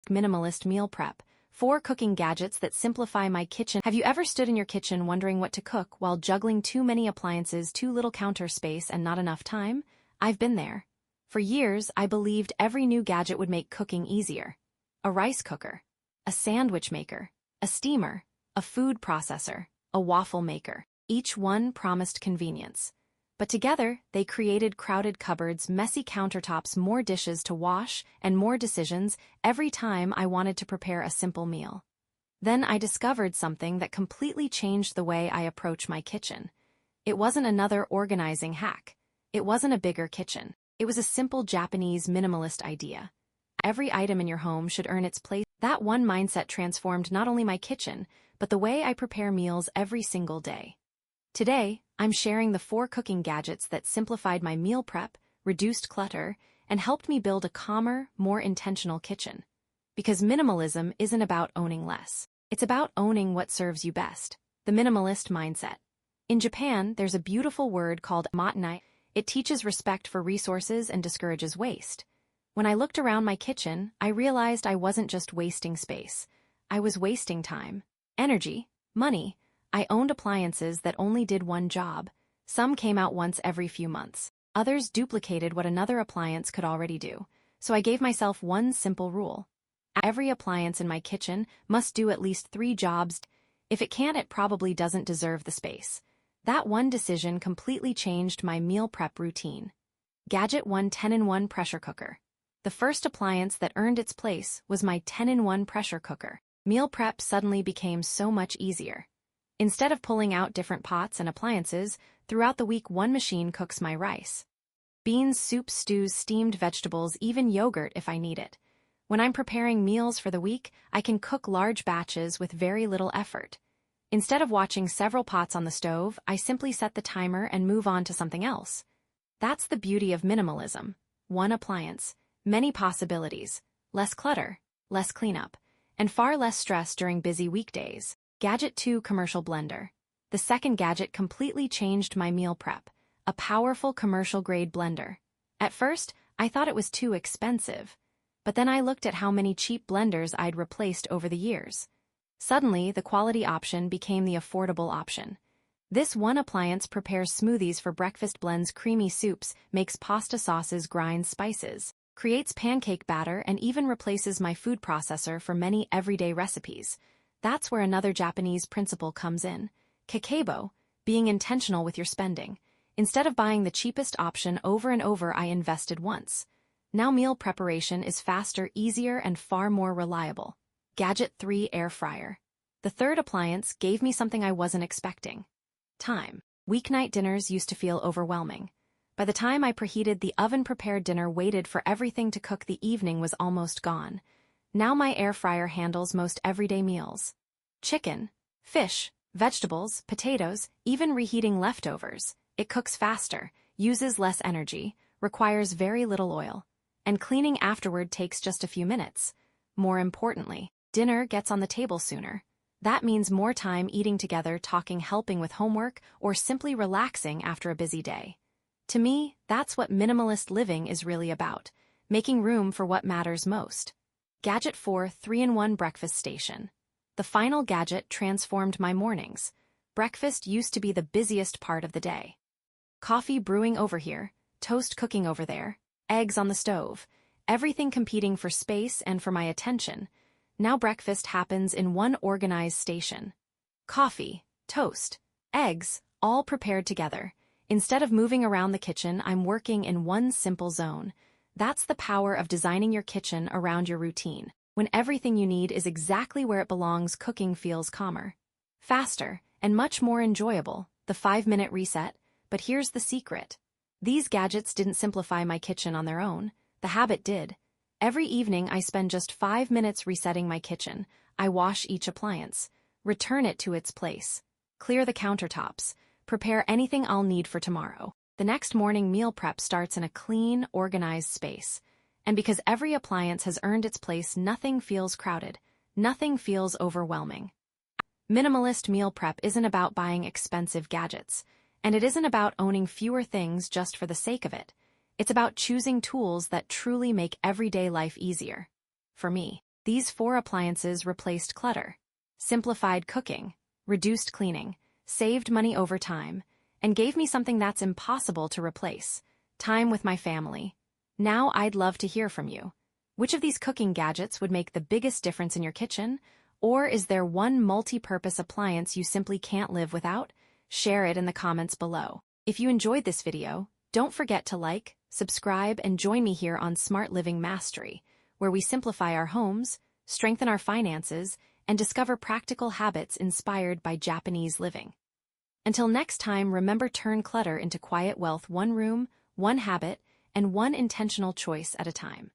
Minimalist Meal Prep. 4 cooking gadgets that simplify my kitchen. Have you ever stood in your kitchen wondering what to cook while juggling too many appliances, too little counter space, and not enough time? I've been there. For years, I believed every new gadget would make cooking easier. A rice cooker, a sandwich maker, a steamer, a food processor, a waffle maker. Each one promised convenience. But together, they created crowded cupboards, messy countertops, more dishes to wash, and more decisions every time I wanted to prepare a simple meal. Then I discovered something that completely changed the way I approach my kitchen. It wasn't another organizing hack. It wasn't a bigger kitchen. It was a simple Japanese minimalist idea. Every item in your home should earn its place. That one mindset transformed not only my kitchen, but the way I prepare meals every single day. Today, I'm sharing the 4 cooking gadgets that simplified my meal prep, reduced clutter, and helped me build a calmer, more intentional kitchen. Because minimalism isn't about owning less. It's about owning what serves you best. The minimalist mindset. In Japan, there's a beautiful word called Mottainai. It teaches respect for resources and discourages waste. When I looked around my kitchen, I realized I wasn't just wasting space. I was wasting time, energy, money. I owned appliances that only did one job. Some came out once every few months. Others duplicated what another appliance could already do. So I gave myself one simple rule. Every appliance in my kitchen must do at least 3 jobs. If it can't, it probably doesn't deserve the space. That one decision completely changed my meal prep routine. Gadget 1: 10-in-1 pressure cooker. The first appliance that earned its place was my 10-in-1 pressure cooker. Meal prep suddenly became so much easier. Instead of pulling out different pots and appliances, throughout the week one machine cooks my rice, beans, soups, stews, steamed vegetables, even yogurt if I need it. When I'm preparing meals for the week, I can cook large batches with very little effort. Instead of watching several pots on the stove, I simply set the timer and move on to something else. That's the beauty of minimalism. One appliance, many possibilities, less clutter, less cleanup, and far less stress during busy weekdays. Gadget 2: commercial blender. The second gadget completely changed my meal prep. A powerful commercial-grade blender. At first, I thought it was too expensive. But then I looked at how many cheap blenders I'd replaced over the years. Suddenly, the quality option became the affordable option. This one appliance prepares smoothies for breakfast, blends creamy soups, makes pasta sauces, grinds spices, creates pancake batter, and even replaces my food processor for many everyday recipes. That's where another Japanese principle comes in. Kakebo, being intentional with your spending. Instead of buying the cheapest option over and over, I invested once. Now meal preparation is faster, easier, and far more reliable. Gadget 3: air fryer. The third appliance gave me something I wasn't expecting. Time. Weeknight dinners used to feel overwhelming. By the time I preheated the oven-prepared dinner, waited for everything to cook, the evening was almost gone. Now my air fryer handles most everyday meals. Chicken, fish, vegetables, potatoes, even reheating leftovers. It cooks faster, uses less energy, requires very little oil, and cleaning afterward takes just a few minutes. More importantly, dinner gets on the table sooner. That means more time eating together, talking, helping with homework, or simply relaxing after a busy day. To me, that's what minimalist living is really about, making room for what matters most. Gadget 4: 3-in-1 breakfast station. The final gadget transformed my mornings. Breakfast used to be the busiest part of the day. Coffee brewing over here, toast cooking over there, eggs on the stove, everything competing for space and for my attention. Now breakfast happens in one organized station. Coffee, toast, eggs, all prepared together. Instead of moving around the kitchen, I'm working in one simple zone. That's the power of designing your kitchen around your routine. When everything you need is exactly where it belongs, cooking feels calmer, faster, and much more enjoyable. The 5-minute reset. But here's the secret. These gadgets didn't simplify my kitchen on their own. The habit did. Every evening I spend just 5 minutes resetting my kitchen. I wash each appliance, return it to its place, clear the countertops, prepare anything I'll need for tomorrow. The next morning, meal prep starts in a clean, organized space. And because every appliance has earned its place, nothing feels crowded, nothing feels overwhelming. Minimalist meal prep isn't about buying expensive gadgets, and it isn't about owning fewer things just for the sake of it. It's about choosing tools that truly make everyday life easier. For me, These 4 appliances replaced clutter, simplified cooking, reduced cleaning, saved money over time, and gave me something that's impossible to replace: time with my family. Now I'd love to hear from you. Which of these cooking gadgets would make the biggest difference in your kitchen? Or is there one multi-purpose appliance you simply can't live without? Share it in the comments below. If you enjoyed this video, don't forget to like, subscribe, and join me here on Smart Living Mastery, where we simplify our homes, strengthen our finances, and discover practical habits inspired by Japanese living. Until next time, remember, turn clutter into quiet wealth, one room, one habit, and one intentional choice at a time.